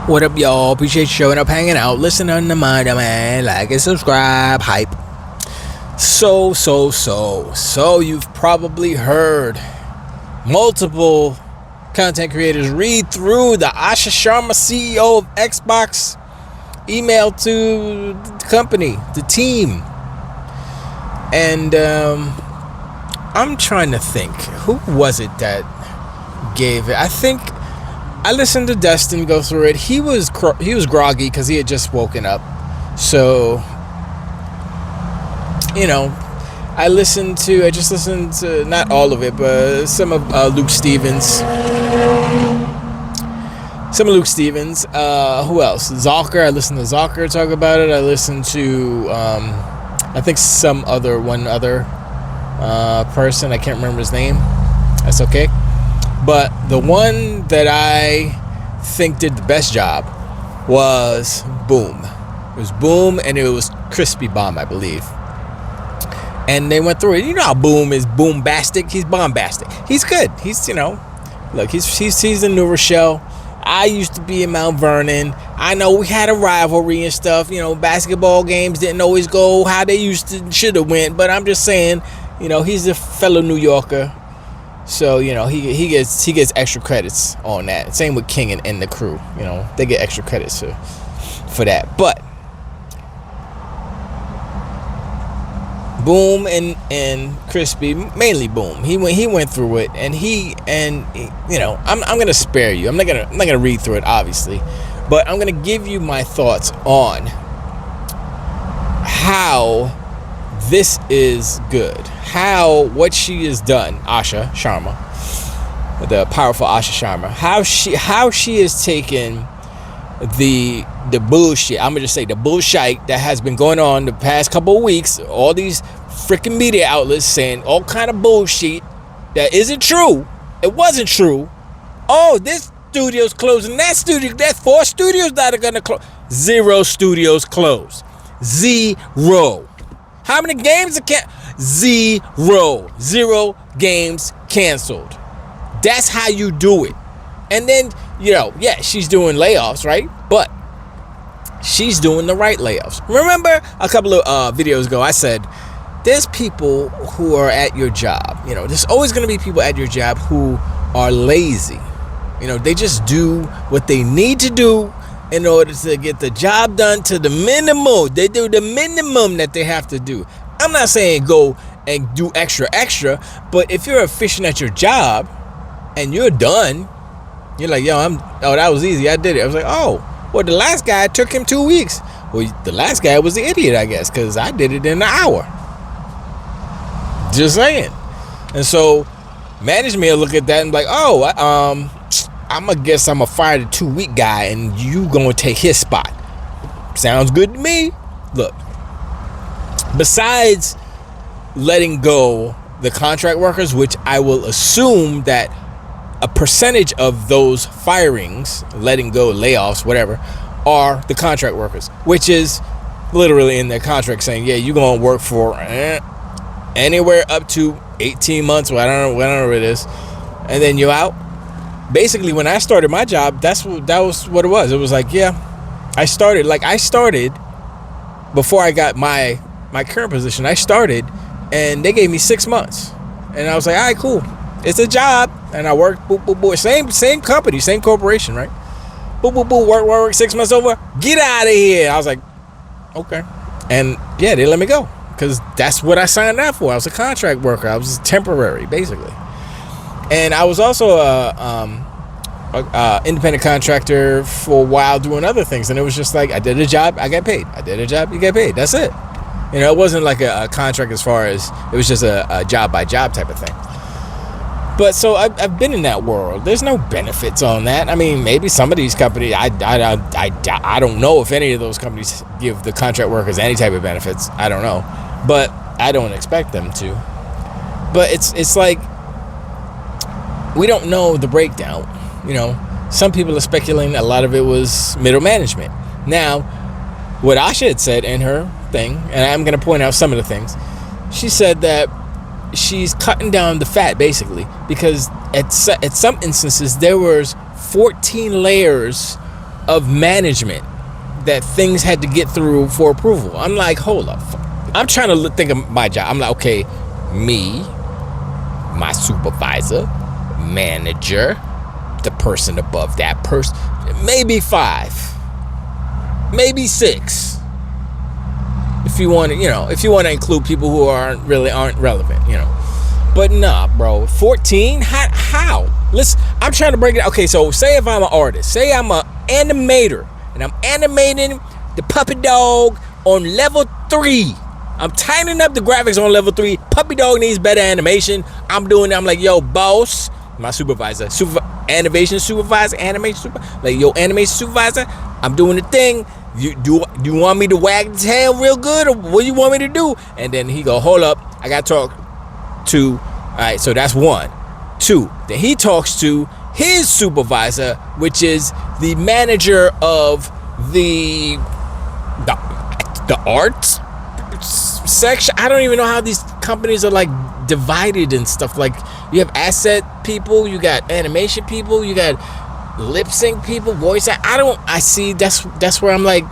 What up, y'all? Appreciate you showing up, hanging out, listening to my man. Like and subscribe, hype. So you've probably heard multiple content creators read through the Asha Sharma, CEO of XBOX, email to the company, the team. And I'm trying to think, who was it that gave it? I think I listened to Destin go through it. He was groggy because he had just woken up. So, I just listened to not all of it, but some of Luke Stevens. Who else? Zalker. I listened to Zalker talk about it. I listened to I think one other person. I can't remember his name. That's okay. But the one that I think did the best job was Boom. It was Boom, and it was Crispy Bomb, I believe. And they went through it. You know how Boom is boombastic. He's bombastic. He's good. He's look. He's in New Rochelle. I used to be in Mount Vernon. I know we had a rivalry and stuff. Basketball games didn't always go how they should have went. But I'm just saying, he's a fellow New Yorker. So, he gets extra credits on that. Same with King and the crew. They get extra credits for that. But Boom and Crispy, mainly Boom. He went through it, and I'm gonna spare you. I'm not gonna read through it, obviously, but I'm gonna give you my thoughts on how this is good. What she has done, Asha Sharma, the powerful Asha Sharma, how she has taken the bullshit. I'm gonna just say the bullshit that has been going on the past couple of weeks. All these freaking media outlets saying all kind of bullshit that isn't true. It wasn't true. Oh, this studio's closing. That's 4 studios that are gonna close. 0 studios closed. 0. How many games are 0 games canceled. That's how you do it. And then, she's doing layoffs, right? But she's doing the right layoffs. Remember a couple of videos ago, I said, there's people who are at your job. There's always going to be people at your job who are lazy. They just do what they need to do in order to get the job done to the minimum. They do the minimum that they have to do. I'm not saying go and do extra, but if you're efficient at your job and you're done, you're like, that was easy. I did it. I was like, well, the last guy, it took him 2 weeks. Well, the last guy was the idiot, I guess, because I did it in an hour. Just saying. And so management will look at that and be like, I'm going to guess I'm going to fire the 2-week guy and you going to take his spot. Sounds good to me. Look, besides letting go the contract workers, which I will assume that a percentage of those firings, letting go, layoffs, whatever, are the contract workers, which is literally in their contract saying, yeah, you're going to work for anywhere up to 18 months. Well, I don't know what it is. And then you're out. Basically, when I started my job, that was what it was. It was like, yeah, I started before I got my current position. I started and they gave me 6 months. And I was like, all right, cool. It's a job. And I worked, boop, boop, boop. Same company, same corporation, right? Boop, boop, boop, work, 6 months over. Get out of here. I was like, okay. And yeah, they let me go because that's what I signed up for. I was a contract worker. I was temporary, basically. And I was also a independent contractor for a while doing other things. And it was just like, I did a job, I got paid. I did a job, you get paid. That's it. It wasn't like a contract as far as, it was just a job by job type of thing. But so I've been in that world. There's no benefits on that. I mean, maybe some of these companies, I don't know if any of those companies give the contract workers any type of benefits. I don't know. But I don't expect them to. But it's like, we don't know the breakdown. Some people are speculating a lot of it was middle management. Now, what Asha had said in her thing, and I'm going to point out some of the things, she said that she's cutting down the fat, basically, because at some instances there was 14 layers of management that things had to get through for approval. I'm like, hold up. I'm trying to think of my job. I'm like, okay, me, my supervisor, manager, the person above that person, maybe 5, maybe 6. If you want to include people who aren't relevant, But nah, bro, 14? How? Listen, I'm trying to break it. Okay, so say if I'm an artist, say I'm an animator, and I'm animating the puppy dog on level 3. I'm tightening up the graphics on level 3. Puppy dog needs better animation. I'm like, yo, boss, my supervisor, animation supervisor, like, yo, animation supervisor, I'm doing the thing. Do you want me to wag the tail real good, or what do you want me to do? And then he go, hold up, I got to talk to, all right, so that's 1. 2, then he talks to his supervisor, which is the manager of the arts section. I don't even know how these companies are like divided and stuff. Like, you have asset people, you got animation people, you got lip sync people, voice. I see. That's where I'm like,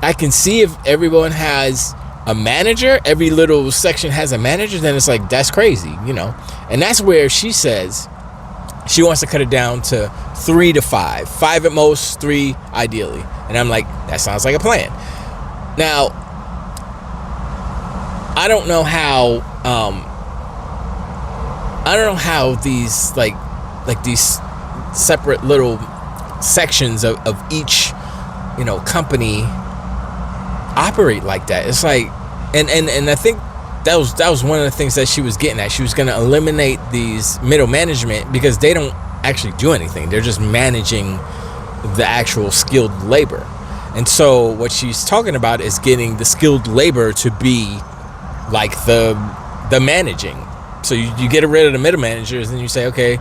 I can see if everyone has a manager, every little section has a manager, then it's like, that's crazy, And that's where she says she wants to cut it down to 3 to 5 at most, 3 ideally. And I'm like, that sounds like a plan. Now, I don't know how these like these separate little sections of each company operate like that. It's like, and I think that was one of the things that she was getting at. She was going to eliminate these middle management because they don't actually do anything. They're just managing the actual skilled labor. And so what she's talking about is getting the skilled labor to be like the managing. So you get rid of the middle managers and you say, okay,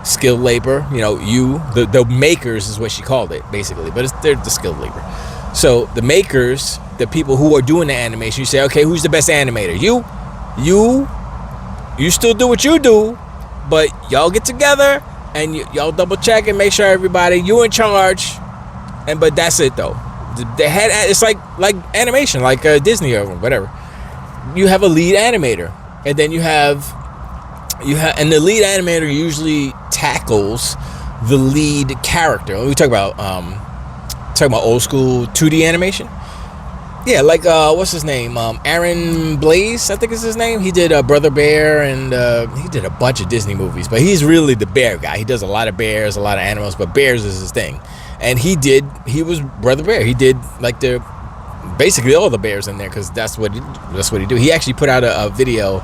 skilled labor, the makers is what she called it basically, but they're the skilled labor. So the makers, the people who are doing the animation, you say, okay, who's the best animator? You still do what you do, but y'all get together and y'all double check and make sure everybody, you in charge. But that's it though. The head, it's like animation, like Disney or whatever. You have a lead animator, and then you have, and the lead animator usually tackles the lead character. We talk about old school 2D animation. Yeah, like what's his name? Aaron Blaise, I think is his name. He did Brother Bear, and he did a bunch of Disney movies. But he's really the bear guy. He does a lot of bears, a lot of animals, but bears is his thing. And he was Brother Bear. He did like basically all the bears in there, because that's what he do. He actually put out a video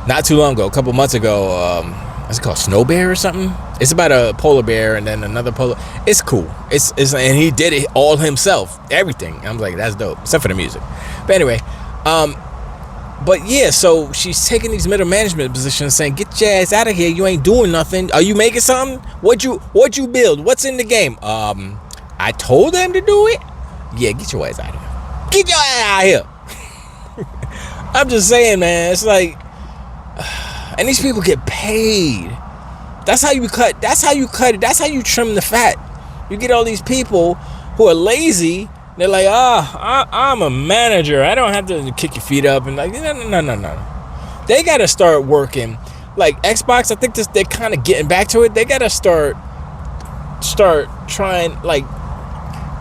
not too long ago, a couple months ago. What's it called? Snow Bear or something? It's about a polar bear and then another polar. It's cool. It's and he did it all himself. Everything. I'm like, that's dope, except for the music. But anyway, but yeah, so she's taking these middle management positions, saying, get your ass out of here. You ain't doing nothing. Are you making something? What you build? What's in the game? I told them to do it. Yeah, get your ass out of here. Get your ass out of here. I'm just saying, man. It's like, and these people get paid. That's how you cut. That's how you cut it. That's how you trim the fat. You get all these people who are lazy. They're like, I'm a manager. I don't have to kick your feet up. And like, no. They got to start working. Like Xbox, I think they're kind of getting back to it. They got to start trying, like,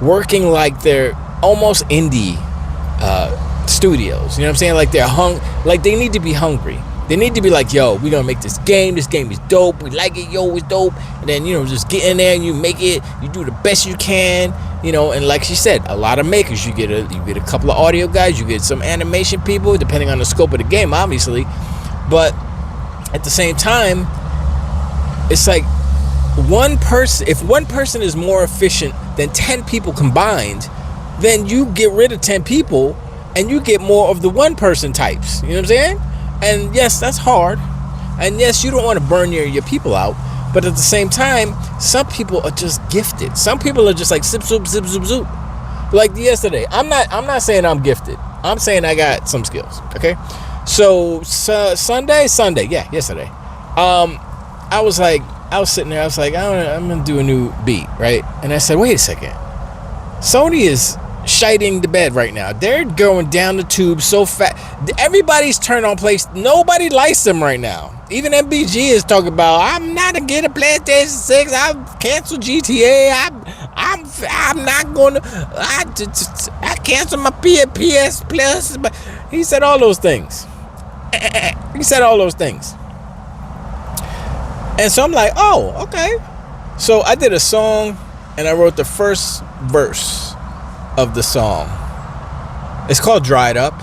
working like they're almost indie studios. You know what I'm saying? Like like they need to be hungry. They need to be like, yo, we're gonna make this game. This game is dope. We like it, yo, it's dope. And then, just get in there and you make it. You do the best you can, and like she said, a lot of makers. You get a couple of audio guys, you get some animation people, depending on the scope of the game, obviously. But at the same time, it's like if one person is more efficient than 10 people combined, then you get rid of 10 people and you get more of the one person types. You know what I'm saying? And yes, that's hard. And yes, you don't want to burn your people out. But at the same time, some people are just gifted. Some people are just like zip, zoop, zip, zoop, zoop. Like yesterday. I'm not saying I'm gifted. I'm saying I got some skills. Okay? So Sunday, yeah, yesterday. I was sitting there, I was like, I'm gonna do a new beat, right? And I said, wait a second. Sony is shiting the bed right now. They're going down the tube so fast. Everybody's turned on place. Nobody likes them right now. Even MBG is talking about, I'm not gonna get a PlayStation 6. I've canceled GTA. I'm not gonna. I canceled my PS Plus. But he said all those things. He said all those things. And so I'm like, oh, okay. So I did a song, and I wrote the first verse of the song. It's called Dried Up.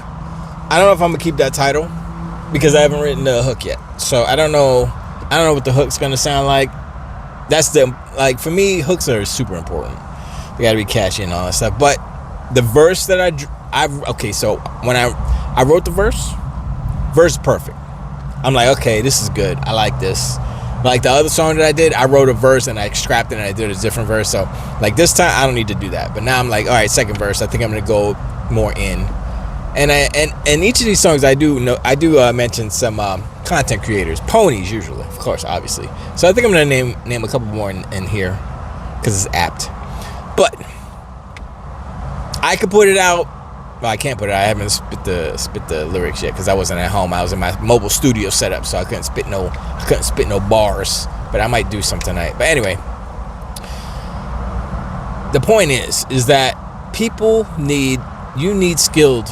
I don't know if I'm gonna keep that title because I haven't written the hook yet. So I don't know what the hook's gonna sound like. That's for me, hooks are super important. They gotta be catchy and all that stuff. But the verse that so when I wrote the verse is perfect. I'm like, okay, this is good. I like this. Like the other song that I did, I wrote a verse and I scrapped it and I did a different verse. So like this time I don't need to do that. But now I'm like, all right, second verse, I think I'm gonna go more in. And each of these songs I do mention some content creators, ponies usually, of course, obviously. So I think I'm gonna name a couple more in here because it's apt. But I could put it out. Well, I can't put it out. I haven't spit the lyrics yet because I wasn't at home. I was in my mobile studio setup, so I couldn't spit no bars. But I might do some tonight. But anyway, the point is that people need skilled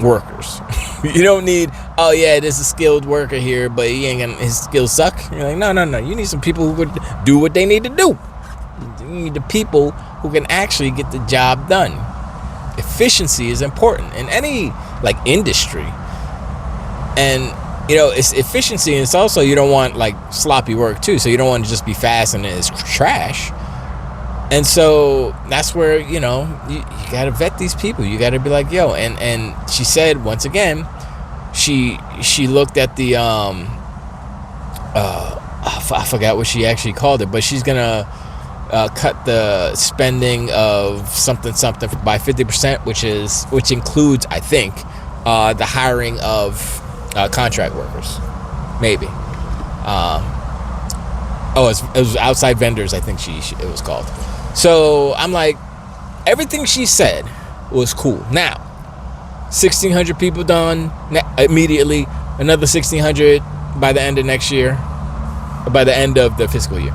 workers. You don't need, oh yeah, there's a skilled worker here, but his skills suck. You're like, no. You need some people who would do what they need to do. You need the people who can actually get the job done. Efficiency is important in any industry. And it's efficiency, and it's also, you don't want sloppy work too. So you don't want to just be fast and it's trash. And so that's where you gotta vet these people. You gotta be like, yo. And she said once again, she looked at the I forgot what she actually called it, but she's gonna cut the spending of something by 50%, which includes, I think, the hiring of contract workers, maybe. It was outside vendors, I think it was called. So I'm like, everything she said was cool. Now, 1,600 people done immediately. Another 1,600 by the end of next year, or by the end of the fiscal year.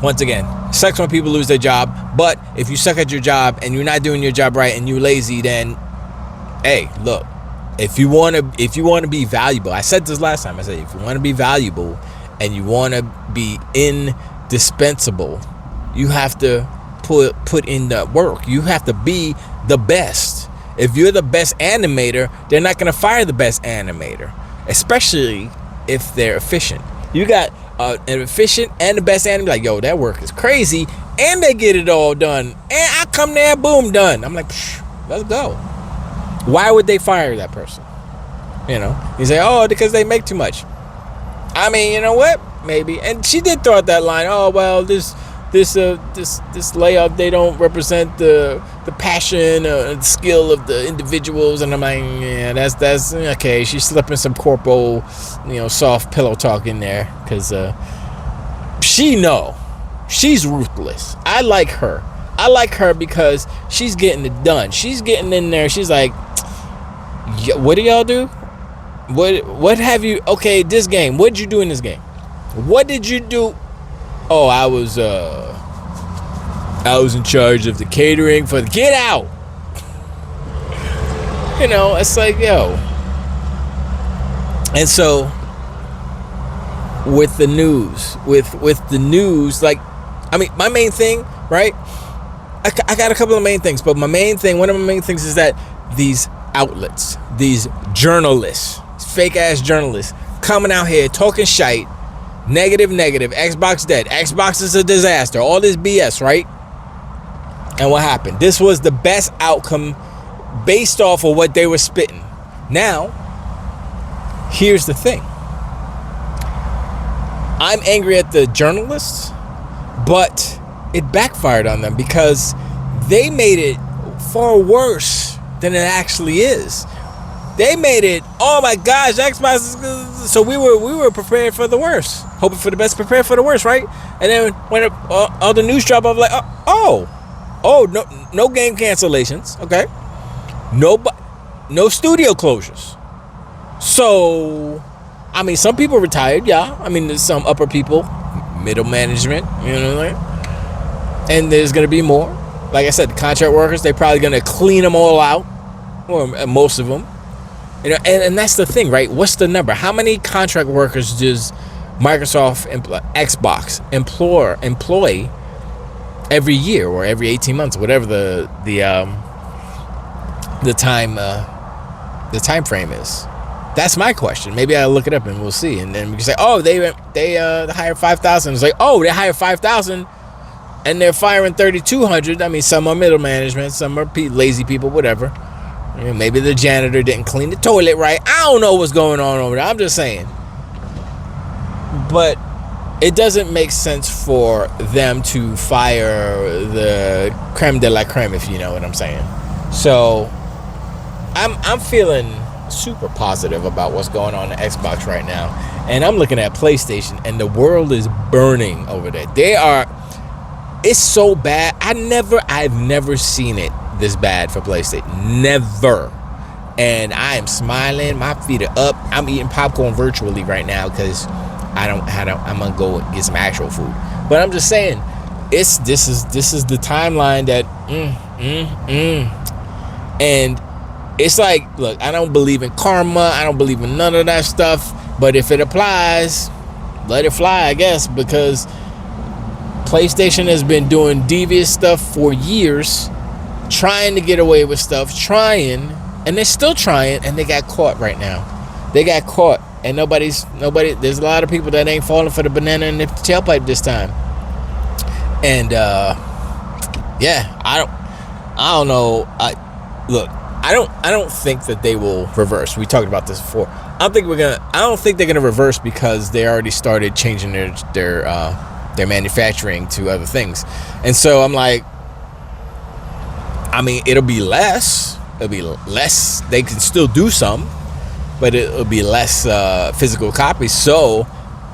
Once again, sucks when people lose their job. But if you suck at your job and you're not doing your job right and you're lazy, then, hey, look, if you want to be valuable, I said this last time. I said if you want to be valuable and you want to be indispensable, you have to put in the work. You have to be the best. If you're the best animator, they're not going to fire the best animator, especially if they're efficient. You got an efficient and the best animator, like, yo, that work is crazy, and they get it all done. And I come there, boom, done. I'm like, let's go. Why would they fire that person? You say, oh, because they make too much. I mean, you know what? Maybe. And she did throw out that line, oh, well, this layout, they don't represent the passion or skill of the individuals. And I'm like, yeah, that's okay. She's slipping some corporal, soft pillow talk in there, because she's ruthless. I like her because she's getting it done. She's getting in there. She's like, what do y'all do? What have you? Okay, this game. What did you do in this game? What did you do? Oh, I was in charge of the catering for the get out. It's like, yo. And so with the news, my main thing, right? I got a couple of main things, but one of my main things is that these outlets, these journalists, fake ass journalists, coming out here talking shite, negative, Xbox dead, Xbox is a disaster, all this BS, right? And what happened? This was the best outcome based off of what they were spitting. Now, here's the thing. I'm angry at the journalists, but it backfired on them because they made it far worse than it actually is. They made it, oh my gosh, Xbox is good. So we were prepared for the worst. hoping for the best, prepare for the worst, right? And then when all the news drop, I'm like, no game cancellations, okay? No studio closures. So, I mean, some people retired, yeah. I mean, there's some upper people, middle management, you know what I mean? And there's going to be more. Like I said, the contract workers, they're probably going to clean them all out, or most of them. You know, and that's the thing, right? What's the number? How many contract workers does Microsoft, Xbox employ every year or every 18 months, whatever the time frame is? That's my question. Maybe I'll look it up and we'll see. And then we can say, oh, they hired 5,000. It's like, oh, they hired 5,000 and they're firing 3,200. I mean, some are middle management, some are lazy people, whatever. You know, maybe the janitor didn't clean the toilet right. I don't know what's going on over there. I'm just saying. But it doesn't make sense for them to fire the creme de la creme, if you know what I'm saying. So I'm feeling super positive about what's going on in Xbox right now. And I'm looking at PlayStation and the world is burning over there. It's so bad. I've never seen it this bad for PlayStation. Never. And I am smiling. My feet are up. I'm eating popcorn virtually right now because I'm gonna go get some actual food. But I'm just saying, this is the timeline that and it's like, look, I don't believe in karma. I don't believe in none of that stuff. But if it applies, let it fly, I guess, because PlayStation has been doing devious stuff for years, trying to get away with stuff, and they're still trying, and they got caught right now. They got caught, and nobody. There's a lot of people that ain't falling for the banana in the tailpipe this time. And yeah, I don't know. I don't think that they will reverse. We talked about this before. I don't think they're gonna reverse because they already started changing their manufacturing to other things. And so I'm like, I mean, it'll be less. They can still do some, but it'll be less physical copies. So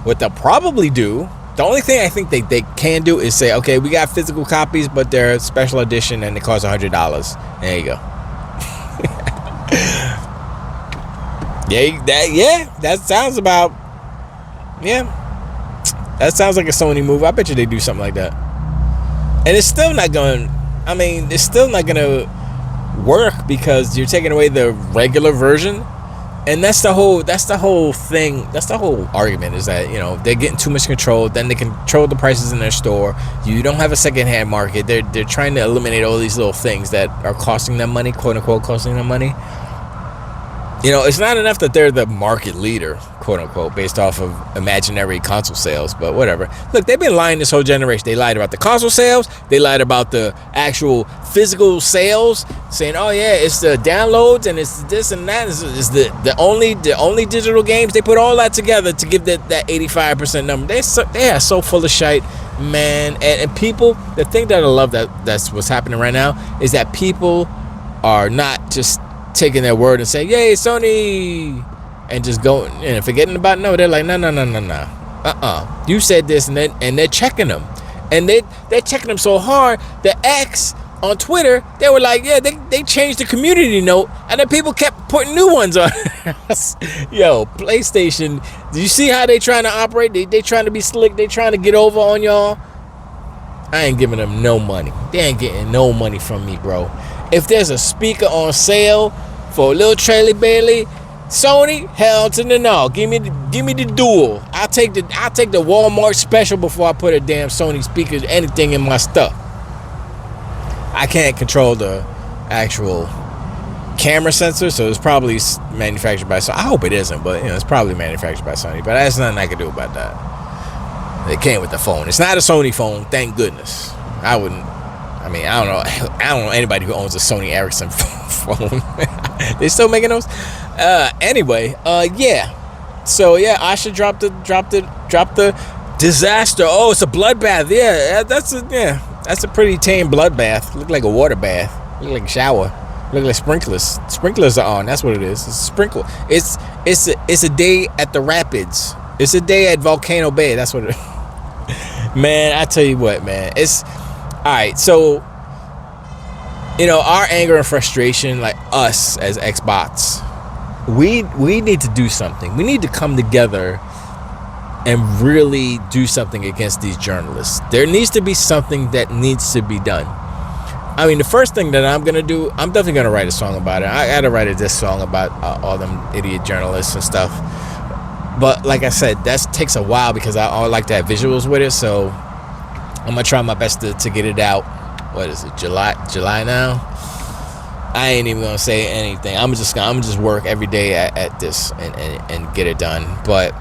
what they'll probably do, the only thing I think they can do is say, okay, we got physical copies, but they're special edition and they cost $100. There you go. That sounds like a Sony move. I bet you they do something like that. And it's still not going to work because you're taking away the regular version. And that's the whole thing. That's the whole argument, is that, you know, they're getting too much control. Then they control the prices in their store. You don't have a secondhand market. They're trying to eliminate all these little things that are costing them money, quote unquote, costing them money. You know, it's not enough that they're the market leader, quote unquote, based off of imaginary console sales, but whatever. Look, they've been lying this whole generation. They lied about the console sales. They lied about the actual physical sales, saying, oh yeah, it's the downloads and it's this and that. It's the only digital games. They put all that together to give that 85% number. They are so full of shite, man. And people, the thing that I love that's what's happening right now is that people are not just taking their word and saying, yay, Sony, and just going and forgetting about it. No, they're like, no. You said this, and they're checking them. And they're checking them so hard that X on Twitter, they were like, yeah, they changed the community note, and then people kept putting new ones on. Yo, PlayStation, do you see how they trying to operate? They trying to be slick. They trying to get over on y'all. I ain't giving them no money. They ain't getting no money from me, bro. If there's a speaker on sale for a little Traily Bailey, Sony, hell to the no. Give me the dual. I'll take the Walmart special before I put a damn Sony speaker, anything in my stuff. I can't control the actual camera sensor, so it's probably manufactured by Sony. I hope it isn't, but you know, it's probably manufactured by Sony. But there's nothing I can do about that. It came with the phone. It's not a Sony phone, thank goodness. I don't know anybody who owns a Sony Ericsson phone. They still making those? Anyway, yeah. So yeah, Asha dropped the disaster. Oh, it's a bloodbath. Yeah, that's a pretty tame bloodbath. Look like a water bath. Look like a shower. Look like sprinklers. Sprinklers are on. That's what it is. It's a sprinkle. It's a day at the rapids. It's a day at Volcano Bay. That's what it is. Man, I tell you what, man. It's all right. So, our anger and frustration, like us as Xbox, we need to do something. We need to come together and really do something against these journalists. There needs to be something that needs to be done. I mean, the first thing that I'm going to do, I'm definitely going to write a song about it. I got to write this song about all them idiot journalists and stuff. But like I said, that takes a while because I like to have visuals with it. So I'm going to try my best to get it out. What is it, July now? I ain't even going to say anything. I'm just work every day at this and get it done. But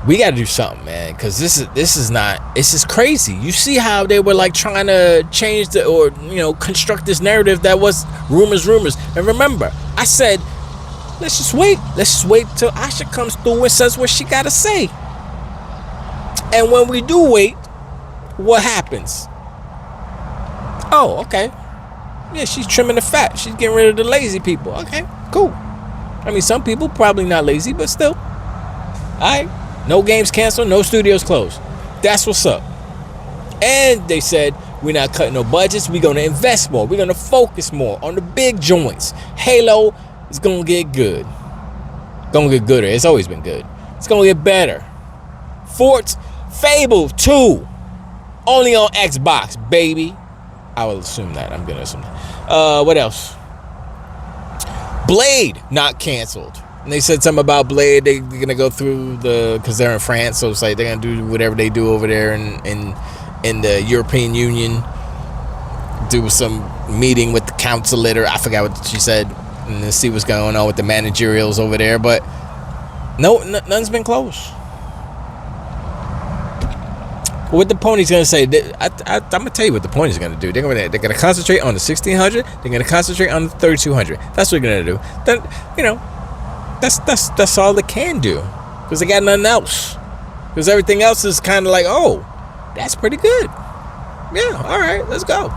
we got to do something, man, because this is crazy. You see how they were like trying to change construct this narrative that was rumors. And remember, I said, let's just wait till Asha comes through and says what she got to say. And when we do wait, what happens? Oh, okay. Yeah, she's trimming the fat. She's getting rid of the lazy people. Okay, cool. I mean, some people probably not lazy, but still. All right. No games canceled, no studios closed. That's what's up. And they said, we're not cutting no budgets. We're going to invest more. We're going to focus more on the big joints. Halo is going to get good. Going to get gooder. It's always been good. It's going to get better. Fable 2. Only on Xbox, baby. I will assume that. I'm going to assume that. What else? Blade, not canceled. And they said something about Blade. They're going to go through because they're in France. So it's like they're going to do whatever they do over there in the European Union. Do some meeting with the counselor. I forgot what she said. And then see what's going on with the managerials over there. But nothing's been closed. What the pony's going to say, I'm going to tell you what the pony's going to do. They're going to concentrate on the 1600. They're going to concentrate on the 3200. That's what they're going to do. Then, that's all they can do. Because they got nothing else. Because everything else is kind of like, oh, that's pretty good. Yeah, all right, let's go.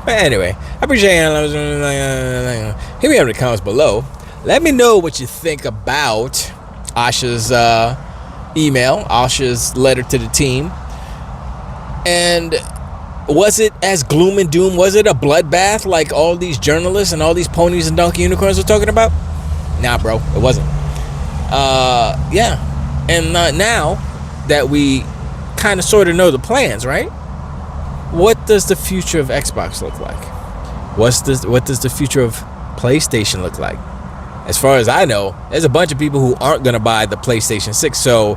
But anyway, I appreciate it. Hit me up in the comments below. Let me know what you think about Asha's email, Asha's letter to the team. And was it as gloom and doom? Was it a bloodbath like all these journalists and all these ponies and donkey unicorns are talking about? Nah, bro, it wasn't. Yeah. And now that we kind of sort of know the plans, right? What does the future of Xbox look like? What does the future of PlayStation look like? As far as I know, there's a bunch of people who aren't going to buy the PlayStation 6. So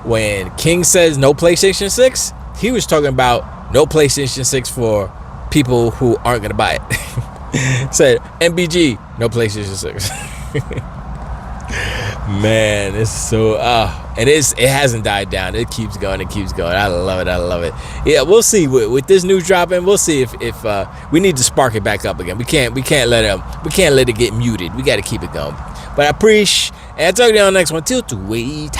when King says no PlayStation 6, he was talking about no PlayStation 6 for people who aren't going to buy it. Said MBG, no PlayStation 6. Man, it's so it hasn't died down. It keeps going. I love it. Yeah, we'll see with this news dropping. We'll see if we need to spark it back up again. We can't let it get muted. We got to keep it going. But I appreciate, and I'll talk to you on the next one. Till to wait.